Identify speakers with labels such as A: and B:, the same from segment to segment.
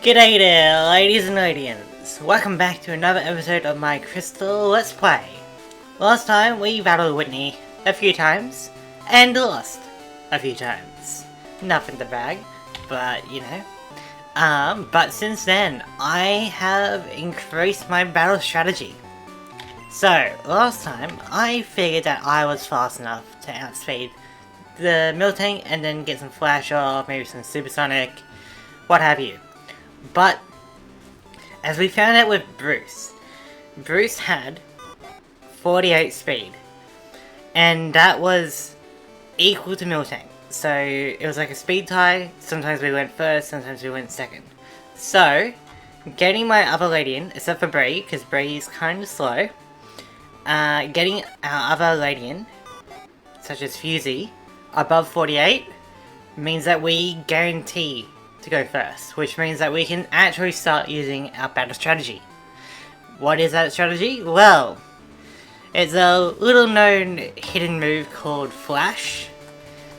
A: G'day there, ladies and Ledians. Welcome back to another episode of my Crystal Let's Play. Last time we battled Whitney a few times, and lost a few times. Nothing to brag, but you know. But since then, I have increased my battle strategy. So, last time, I figured that I was fast enough to outspeed the Miltank and then get some flash off, maybe some supersonic, what have you. But, as we found out with Bruce had 48 speed, and that was equal to Miltank. So, it was like a speed tie. Sometimes we went first, sometimes we went second. So, getting my other Ledian, except for Bree, because Bree is kind of slow, getting our other Ledian, such as Fusey, above 48, means that we guarantee to go first, which means that we can actually start using our battle strategy. What is that strategy? Well, it's a little known hidden move called Flash.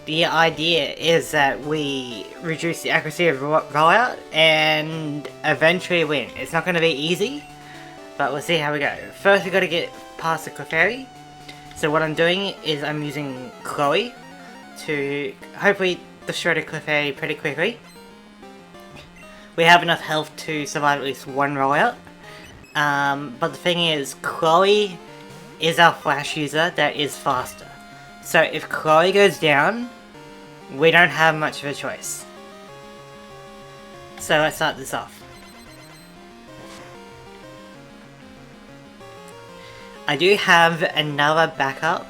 A: The idea is that we reduce the accuracy of rollout and eventually win. It's not going to be easy, but we'll see how we go. First we got to get past the Clefairy. So what I'm doing is I'm using Chloe to hopefully destroy the Clefairy pretty quickly. We have enough health to survive at least one rollout. But the thing is, Chloe is our flash user that is faster. So if Chloe goes down, we don't have much of a choice. So let's start this off. I do have another backup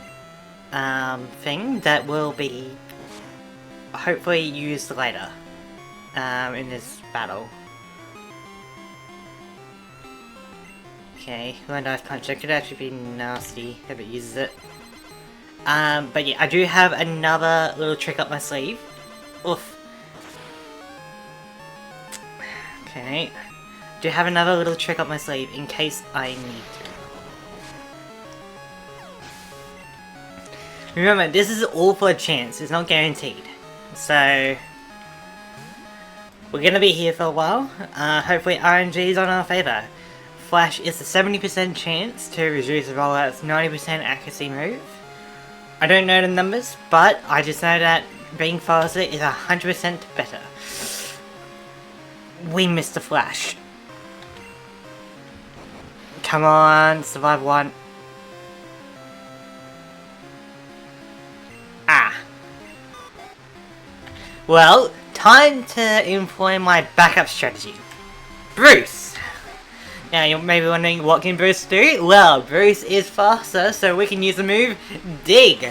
A: thing that will be hopefully used later in this battle. Okay, one dice punch. That could actually be nasty if it uses it. But yeah, I do have another little trick up my sleeve. Oof. Okay. Do have another little trick up my sleeve in case I need to. Remember, this is all for a chance. It's not guaranteed. So, we're gonna be here for a while. Hopefully RNG is on our favor. Flash is a 70% chance to reduce the rollout's 90% accuracy move. I don't know the numbers, but I just know that being faster is 100% better. We missed the Flash. Come on, survive one. Ah. Well, time to employ my backup strategy. Bruce! Now you're maybe wondering, what can Bruce do? Well, Bruce is faster, so we can use the move Dig.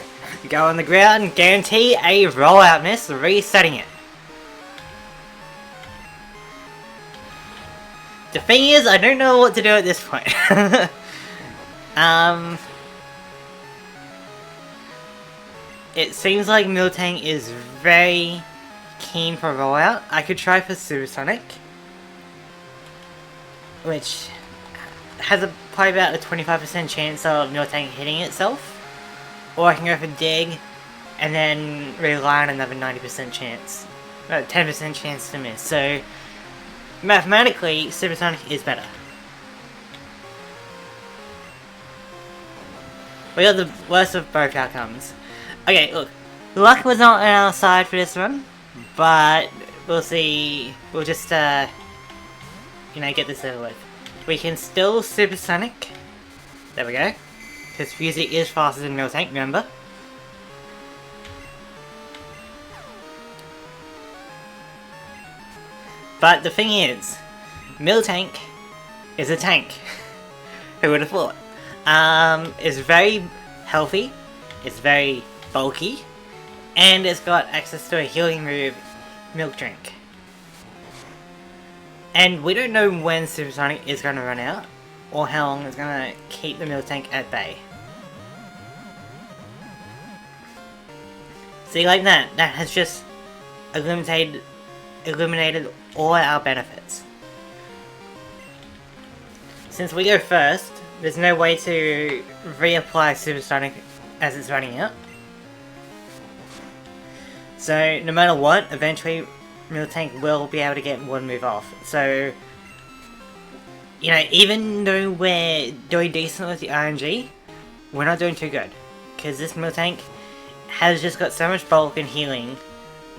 A: Go on the ground, guarantee a rollout miss, resetting it. The thing is, I don't know what to do at this point. It seems like Miltank is very keen for rollout. I could try for Supersonic, which has probably about a 25% chance of Miltank hitting itself. Or I can go for Dig, and then rely on another 90% chance. 10% chance to miss. So, mathematically, Supersonic is better. We got the worst of both outcomes. Okay, look. Luck was not on our side for this one, but we'll see. We'll just, you know, get this over with. We can still Supersonic. There we go. Because Fusey is faster than Miltank, remember? But the thing is, Miltank is a tank. Who would have thought? It's very healthy, it's very bulky, and it's got access to a healing move, Milk Drink. And we don't know when Supersonic is going to run out, or how long it's going to keep the Miltank at bay. See, like that has just eliminated all our benefits. Since we go first, there's no way to reapply Supersonic as it's running out. So, no matter what, eventually Miltank will be able to get one move off. So, you know, even though we're doing decent with the RNG, we're not doing too good. Because this Miltank has just got so much bulk and healing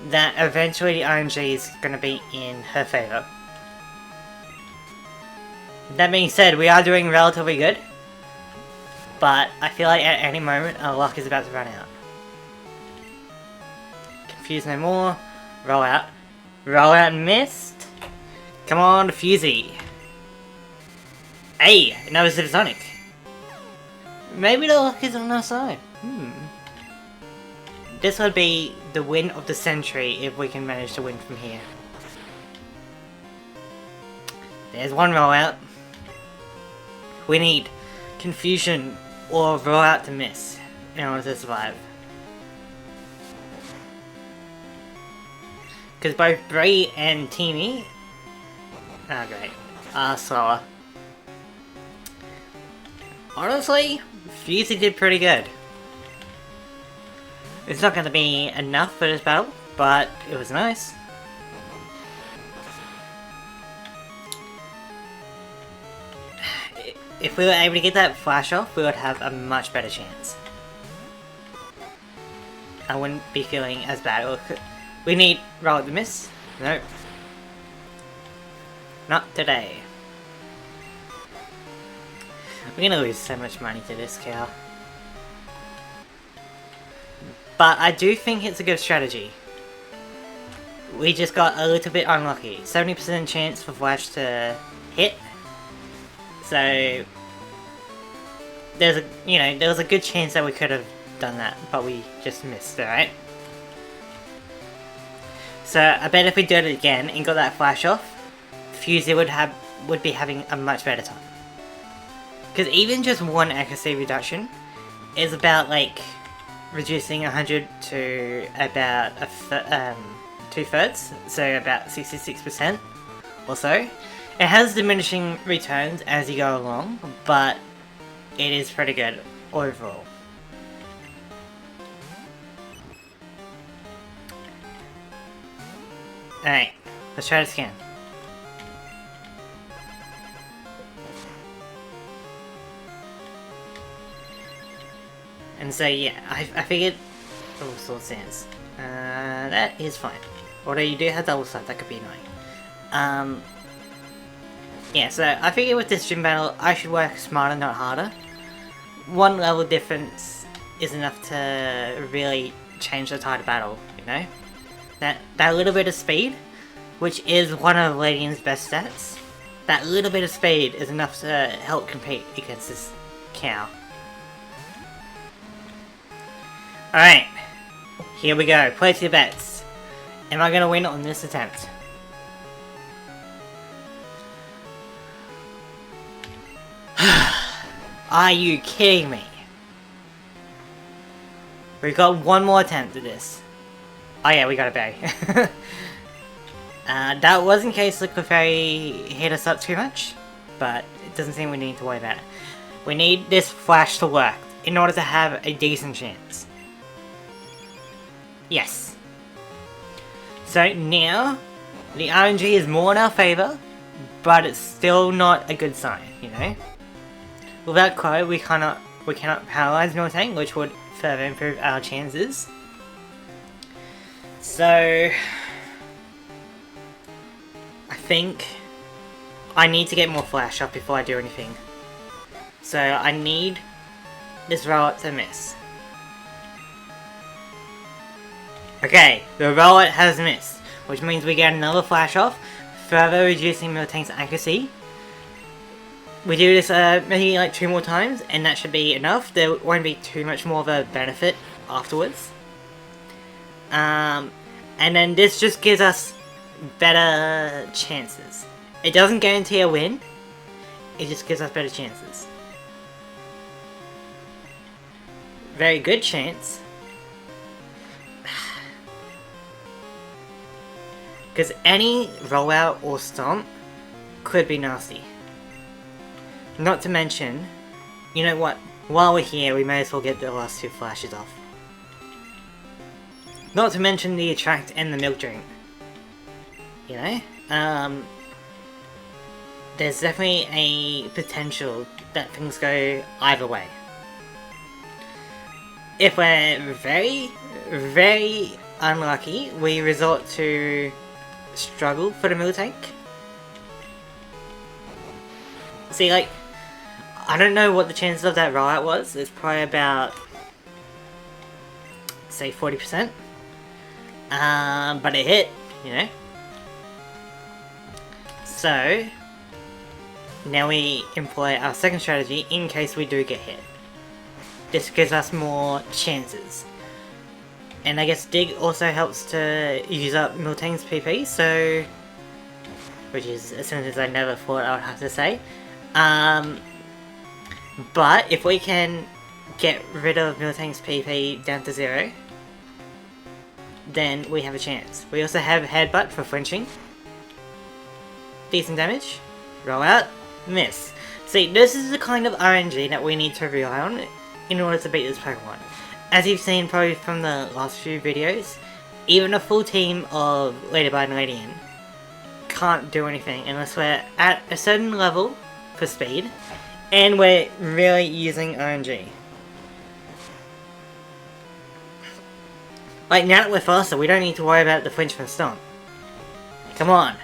A: that eventually the RNG is going to be in her favour. That being said, we are doing relatively good, but I feel like at any moment our luck is about to run out. Confuse no more. Roll out. Roll out and missed. Come on, Fusey. Hey, another Supersonic. Maybe the luck is on our side. This would be the win of the century if we can manage to win from here. There's one rollout. We need confusion or rollout to miss in order to survive. Because both Bree and Teamy are slower. Honestly, Fusey did pretty good. It's not going to be enough for this battle, but it was nice. If we were able to get that flash off, we would have a much better chance. I wouldn't be feeling as bad. We need roll to miss. Nope. Not today. We're gonna lose so much money to this cow. But I do think it's a good strategy. We just got a little bit unlucky. 70% chance for Flash to hit. So there was a good chance that we could have done that, but we just missed, right? So I bet if we did it again and got that flash off, Fusey would be having a much better time. Because even just one accuracy reduction is about like reducing 100 to about 2/3, so about 66% or so. It has diminishing returns as you go along, but it is pretty good overall. Alright, let's try this again. And so yeah, I figured double sword stance. That is fine. Although you do have double sword, that could be annoying. Yeah, so I figured with this gym battle, I should work smarter, not harder. One level difference is enough to really change the tide of battle, you know? That little bit of speed, which is one of Ledian's best stats, that little bit of speed is enough to help compete against this cow. Alright, here we go. Place your bets. Am I going to win on this attempt? Are you kidding me? We've got one more attempt at this. Oh yeah, we got a berry. That was in case Liquid Fairy hit us up too much, but it doesn't seem we need to worry about it. We need this flash to work in order to have a decent chance. Yes. So now, the RNG is more in our favour, but it's still not a good sign, you know? Without Crow, we cannot paralyze Miltank, which would further improve our chances. So I think I need to get more flash up before I do anything. So I need this roll-up to miss. Okay, the roll-up has missed, which means we get another flash off, further reducing Miltank's accuracy. We do this maybe like 2 more times, and that should be enough. There won't be too much more of a benefit afterwards. And then this just gives us better chances. It doesn't guarantee a win, it just gives us better chances. Very good chance. Because any rollout or stomp could be nasty. Not to mention, you know what, while we're here we may as well get the last 2 flashes off. Not to mention the attract and the milk drink. you know? There's definitely a potential that things go either way. If we're very, very unlucky, we resort to struggle for the middle tank. See, like, I don't know what the chances of that rollout was. It's probably about, say, 40%. But it hit, you know? So, now we employ our second strategy in case we do get hit. This gives us more chances. And I guess Dig also helps to use up Miltane's PP, so... which is a sentence I never thought I would have to say. But if we can get rid of Miltane's PP down to 0, then we have a chance. We also have Headbutt for flinching. Decent damage. Roll out. Miss. See, this is the kind of RNG that we need to rely on in order to beat this Pokemon. As you've seen probably from the last few videos, even a full team of Ledisman and Ledian can't do anything unless we're at a certain level for speed and we're really using RNG. Like, now that we're faster, we don't need to worry about the flinch from Stomp. Come on.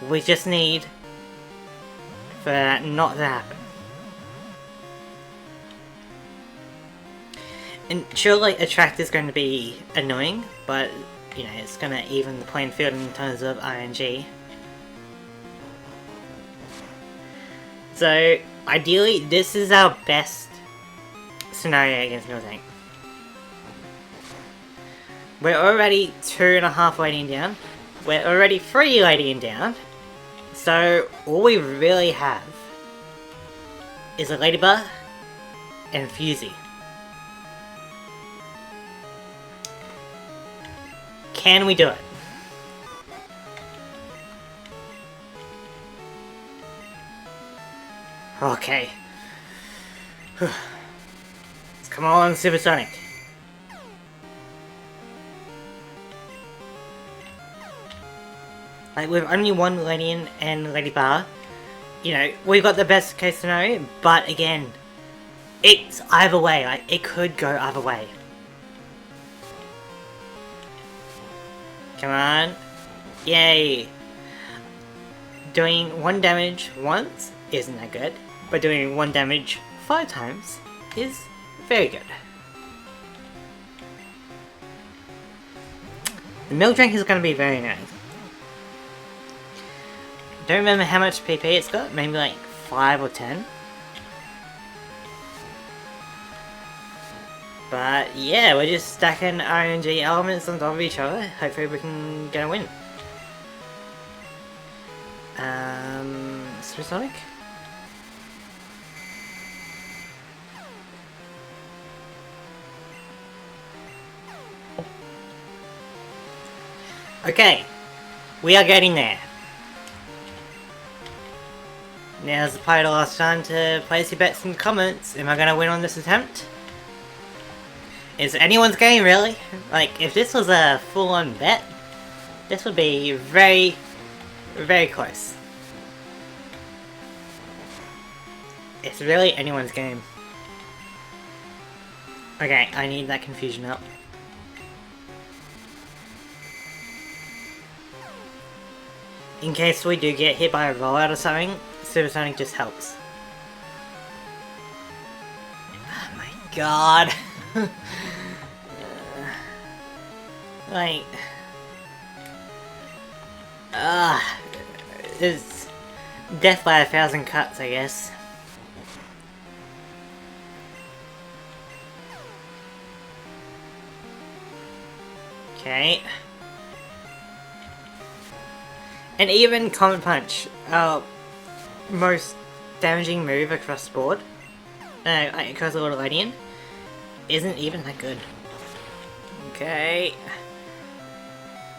A: We just need for that not to happen. And sure, like, Attract is going to be annoying, but, you know, it's going to even the playing field in terms of RNG. So, ideally, this is our best scenario against Miltank. We're already 2.5 Ledian down. We're already 3 Ledian down. So, all we really have is a Ladybug and Fusey. Can we do it? Okay. Come on, Supersonic. Like, with only one Ledian and Ladybug, you know, we've got the best case scenario, but again, it's either way, like, it could go either way. Come on. Yay. Doing 1 damage once isn't that good, but doing 1 damage 5 times is very good. The Milk Drink is going to be very nice. Don't remember how much PP it's got, maybe like 5 or 10. But yeah, we're just stacking RNG elements on top of each other. Hopefully we can get a win. Supersonic? Okay, we are getting there. Now's probably the last time to place your bets in the comments. Am I going to win on this attempt? It's anyone's game, really. Like, if this was a full-on bet, this would be very, very close. It's really anyone's game. Okay, I need that confusion up. In case we do get hit by a rollout or something, Supersonic just helps. Oh my god. Like... it's death by 1,000 cuts, I guess. Okay. And even Comet Punch, our most damaging move across the board, across the Ledian, isn't even that good. Okay.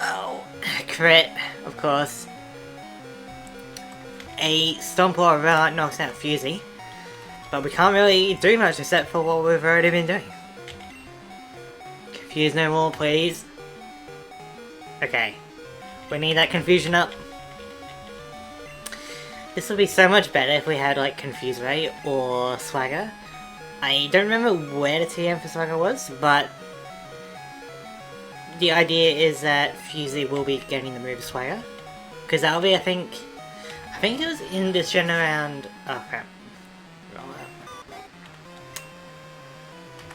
A: Oh, crit, of course. A Stomp or a Relight knocks out Fusey, but we can't really do much except for what we've already been doing. Confuse no more, please. Okay. We need that confusion up. This would be so much better if we had like Confuse Ray or Swagger. I don't remember where the TM for Swagger was, but the idea is that Fusey will be getting the move Swagger. Because that'll be, I think it was in this gen around... Oh crap. Roll out.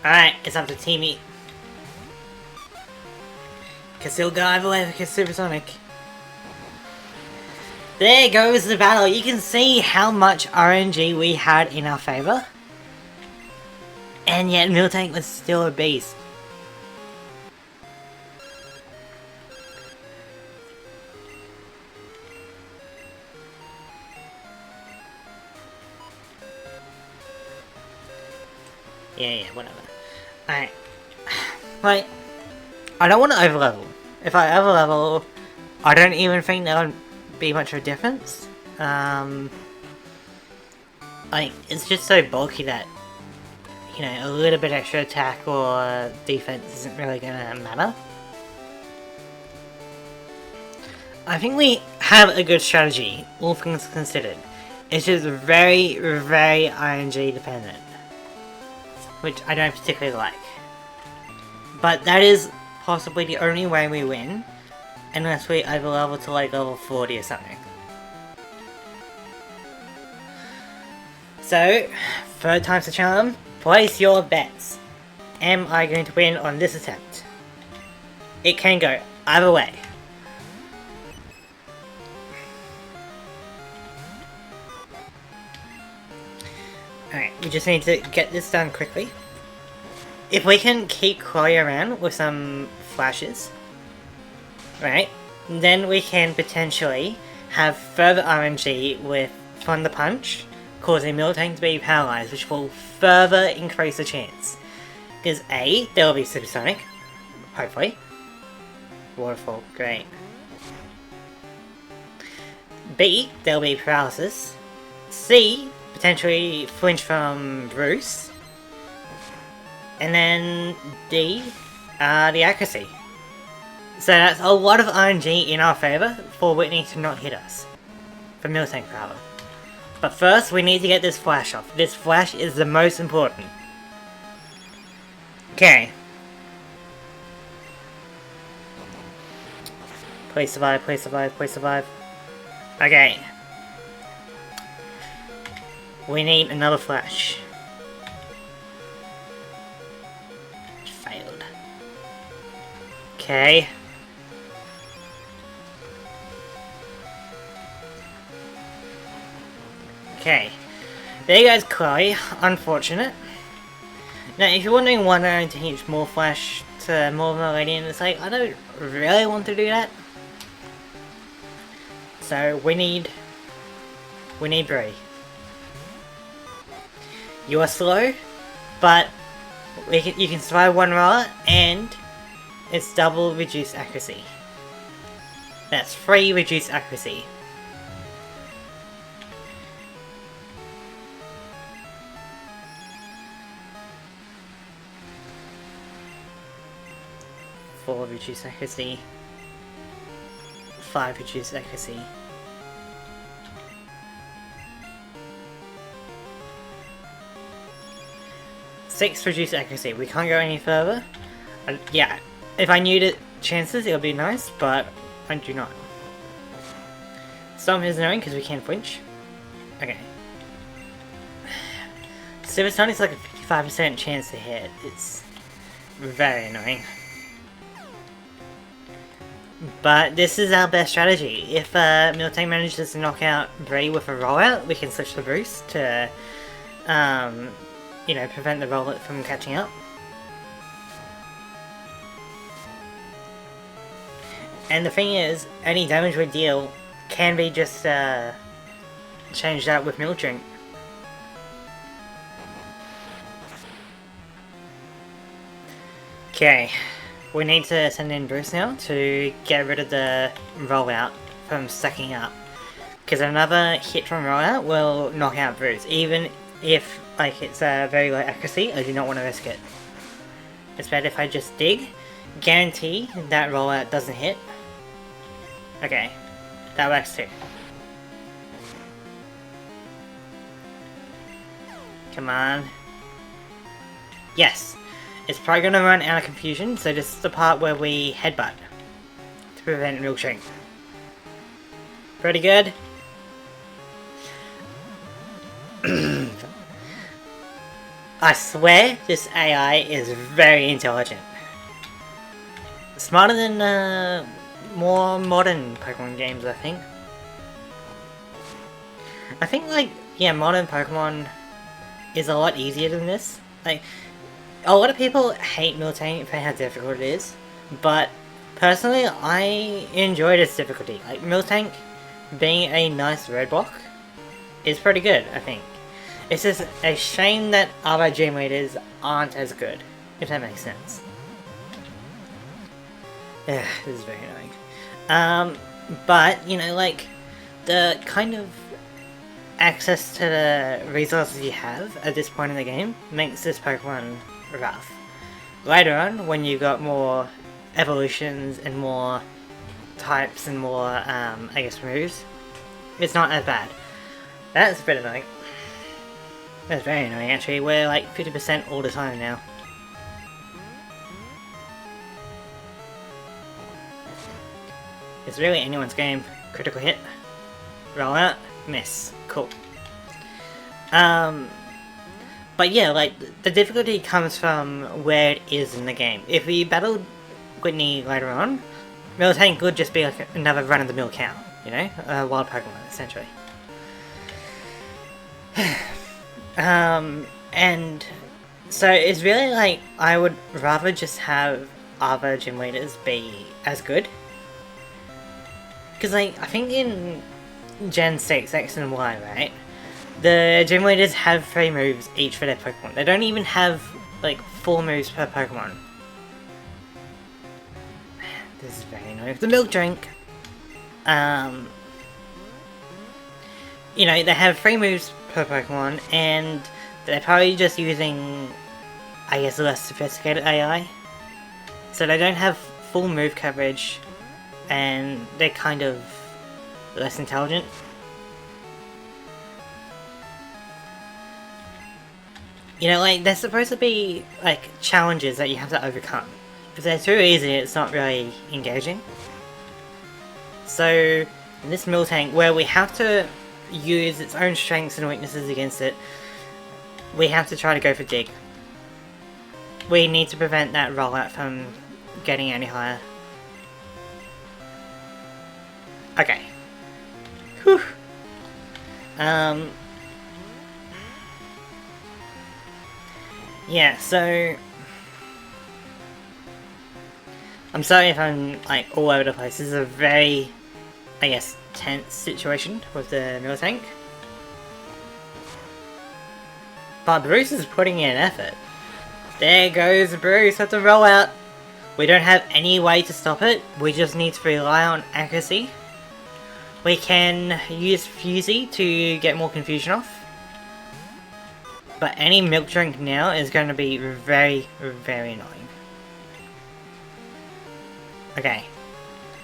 A: Alright, it's up to Teamy. Casil go either way because Supersonic. There goes the battle. You can see how much RNG we had in our favour. And yet Miltank was still a beast. Yeah, whatever. Alright. Like, I don't want to overlevel. If I overlevel, I don't even think there would be much of a difference. Like, it's just so bulky that, you know, a little bit extra attack or defense isn't really gonna matter. I think we have a good strategy, all things considered. It's just very, very RNG dependent. Which I don't particularly like. But that is possibly the only way we win, unless we overlevel to like level 40 or something. So, third time's the charm, place your bets. Am I going to win on this attempt? It can go either way. Alright, we just need to get this done quickly. If we can keep Chloe around with some flashes, right, then we can potentially have further RNG with Thunder Punch, causing Miltank to be paralyzed, which will further increase the chance. Because A, there will be Supersonic, hopefully. Waterfall, great. B, there will be paralysis. C, potentially flinch from Bruce. And then D, the accuracy. So that's a lot of RNG in our favour for Whitney to not hit us. For Miltank power. But first we need to get this flash off. This flash is the most important. Okay. Please survive, please survive, please survive. Okay. We need another flash. Failed. Okay. Okay. There goes Chloe. Unfortunate. Now, if you're wondering why I don't teach more flash to more of a Ledian, it's like, I don't really want to do that. So, we need Brie. You are slow, but you can survive one roller, and it's double reduced accuracy. That's 3 reduced accuracy. Four reduced accuracy. 5 reduced accuracy. Six reduced accuracy. We can't go any further. Yeah, if I knew the chances, it would be nice, but I do not. Storm is annoying because we can't flinch. Okay. Supersonic's like a 55% chance to hit. It's very annoying. But this is our best strategy. If Miltank manages to knock out Brie with a rollout, we can switch to Bruce to, you know, prevent the rollout from catching up. And the thing is, any damage we deal can be just changed out with Miltank. Okay. We need to send in Bruce now to get rid of the rollout from stacking up. Because another hit from rollout will knock out Bruce. Even if like it's a very low accuracy, I do not want to risk it. It's better if I just dig. Guarantee that rollout doesn't hit. Okay, that works too. Come on. Yes! It's probably gonna run out of confusion, so this is the part where we headbutt to prevent milkshake. Pretty good. I swear this AI is very intelligent. Smarter than more modern Pokemon games, I think. I think, like, yeah, modern Pokemon is a lot easier than this. Like, a lot of people hate Miltank for how difficult it is, but personally, I enjoy this difficulty. Like, Miltank being a nice roadblock is pretty good, I think. It's just a shame that other gym leaders aren't as good, if that makes sense. Yeah, this is very annoying. But, you know, like, the kind of access to the resources you have at this point in the game makes this Pokemon rough. Later on, when you've got more evolutions and more types and more, I guess, moves, it's not as bad. That's a bit annoying. That's very annoying, actually. We're like 50% all the time now. It's really anyone's game. Critical hit. Roll out. Miss. Cool. But yeah, like, the difficulty comes from where it is in the game. If we battled Whitney later on, Miltank could just be like another run-of-the-mill cow, you know? A wild Pokemon, essentially. And so it's really like, I would rather just have other gym leaders be as good. Because, like, I think in Gen 6, X and Y, right? The gym leaders have 3 moves each for their Pokemon. They don't even have, like, 4 moves per Pokemon. This is very annoying. The milk drink. You know, they have 3 moves per Pokemon, and they're probably just using, I guess, less sophisticated AI. So they don't have full move coverage, and they're kind of less intelligent. You know, like, they're supposed to be, like, challenges that you have to overcome. If they're too easy, it's not really engaging. So, in this Miltank, where we have to use its own strengths and weaknesses against it, we have to try to go for Dig. We need to prevent that rollout from getting any higher. Okay. Whew. Yeah, so I'm sorry if I'm, like, all over the place. This is a very, I guess, tense situation with the Miltank. But Bruce is putting in an effort. There goes Bruce at the rollout. We don't have any way to stop it. We just need to rely on accuracy. We can use Fusey to get more confusion off. But any milk drink now is going to be very, very annoying. Okay.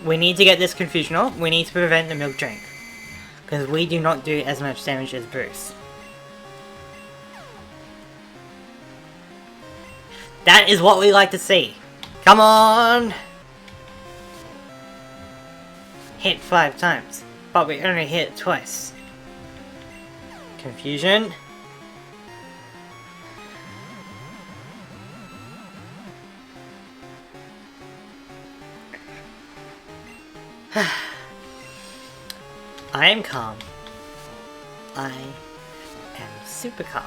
A: We need to get this confusion off. We need to prevent the milk drink. Because we do not do as much damage as Bruce. That is what we like to see. Come on! Hit 5 times. But we only hit twice. Confusion. I am calm. I am super calm.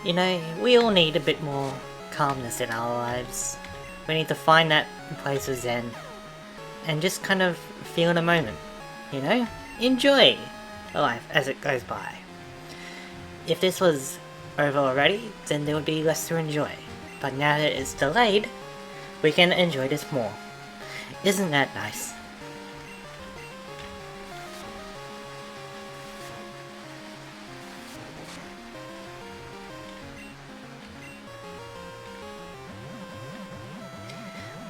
A: You know, we all need a bit more calmness in our lives. We need to find that place of zen. And just kind of feel the moment. You know? Enjoy life as it goes by. If this was over already, then there would be less to enjoy. But now that it's delayed, we can enjoy this more. Isn't that nice?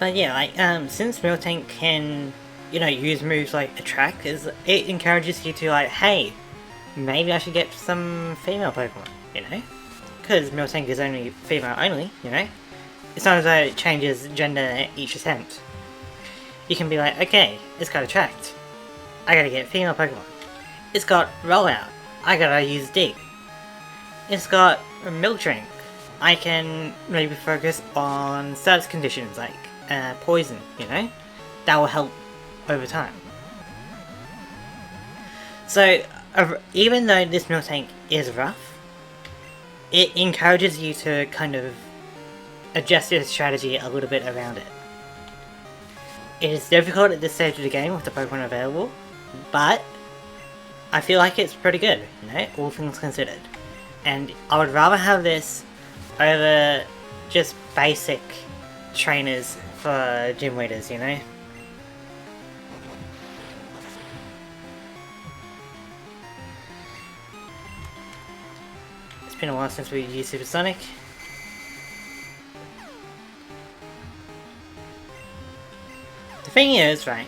A: But yeah, like, since Miltank can, use moves like Attract, it encourages you to, like, hey, maybe I should get some female Pokemon, Because Miltank is only female only, It's not as though it changes gender each attempt. You can be like, okay, it's got Attract. I gotta get female Pokemon. It's got Rollout. I gotta use Dig. It's got Milk Drink. I can maybe focus on status conditions like poison, That will help over time. So, even though this Miltank is rough, it encourages you to kind of adjust your strategy a little bit around it. It is difficult at this stage of the game with the Pokemon available, but I feel like it's pretty good, all things considered. And I would rather have this over just basic trainers for gym leaders, It's been a while since we used Supersonic. The thing is, right,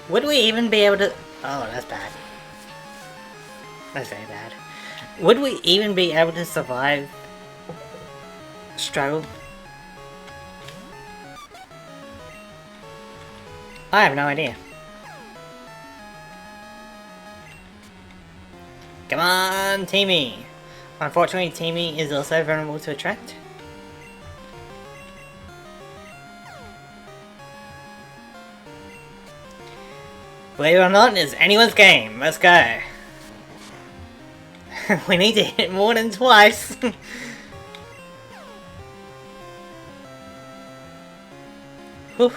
A: would we even be able to... Oh, that's bad. That's very bad. Would we even be able to survive struggle? I have no idea. Come on, Teamy! Unfortunately, Teamy is also vulnerable to Attract. Believe it or not, it's anyone's game. Let's go. We need to hit more than twice. Whew.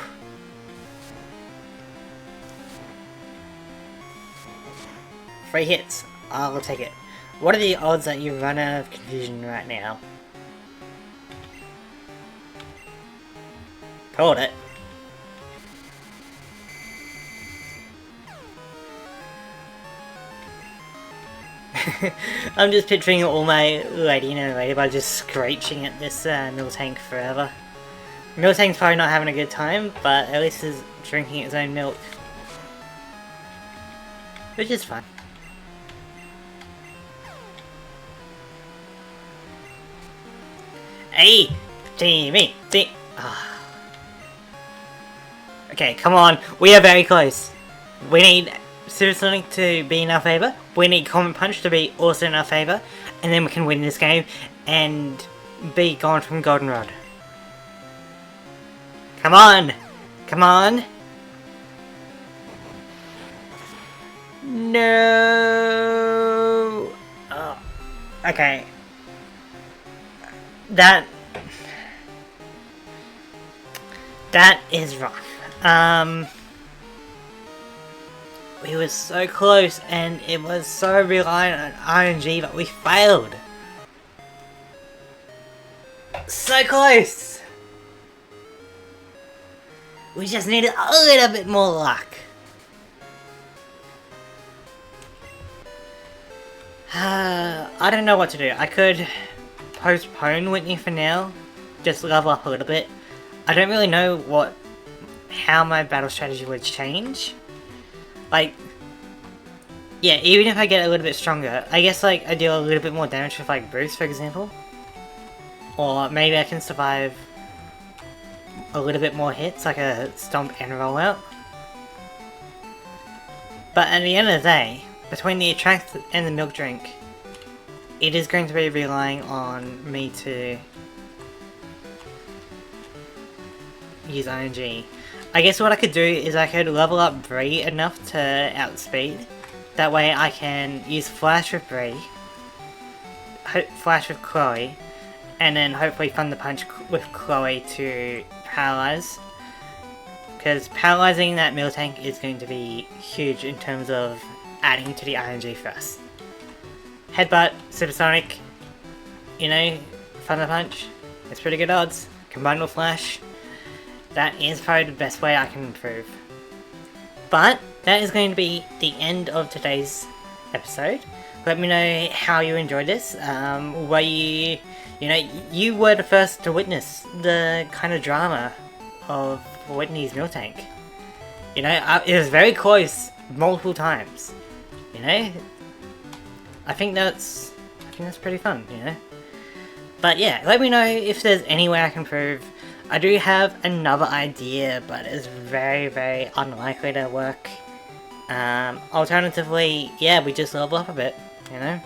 A: Three hits. I'll take it. What are the odds that you run out of confusion right now? Called it. I'm just picturing all my Ledian and Ledisman just screeching at this Miltank forever. Miltank's probably not having a good time, but at least it's drinking its own milk. Which is fun. Hey! Teamy! Okay, come on. We are very close. We need Supersonic to be in our favour. We need Comet Punch to be also in our favour. And then we can win this game and be gone from Goldenrod. Come on! Come on! No! Oh. Okay. That is rough. We were so close and it was so reliant on RNG, but we failed. So close! We just needed a little bit more luck. I don't know what to do. I could postpone Whitney for now. Just level up a little bit. I don't really know how my battle strategy would change. Like, yeah, even if I get a little bit stronger, I guess like I deal a little bit more damage with like Bruce, for example. Or maybe I can survive a little bit more hits, like a Stomp and Rollout. But at the end of the day, between the Attract and the Milk Drink, it is going to be relying on me to use RNG. I guess what I could do is I could level up Bree enough to outspeed. That way I can use Flash with Bree, Flash with Chloe, and then hopefully Thunder Punch with Chloe to paralyze. Because paralyzing that Miltank is going to be huge in terms of adding to the RNG for us. Headbutt, Supersonic, Thunder Punch, it's pretty good odds. Combined with Flash, that is probably the best way I can improve. But that is going to be the end of today's episode. Let me know how you enjoyed this. Were you were the first to witness the kind of drama of Whitney's milk tank. You know, it was very close multiple times. You know, I think that's pretty fun. You know, but yeah, let me know if there's any way I can improve. I do have another idea, but it's very, very unlikely to work. Alternatively, yeah, we just level up a bit. You know,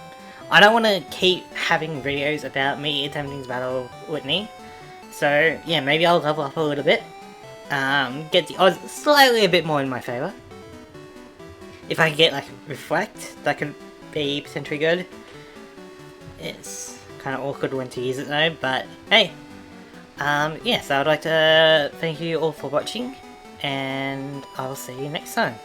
A: I don't want to keep having videos about me attempting to battle Whitney. So yeah, maybe I'll level up a little bit. Get the odds slightly a bit more in my favour. If I can get like Reflect, that could be potentially good. It's kind of awkward when to use it though, but hey. Yeah, so I'd like to thank you all for watching, and I'll see you next time.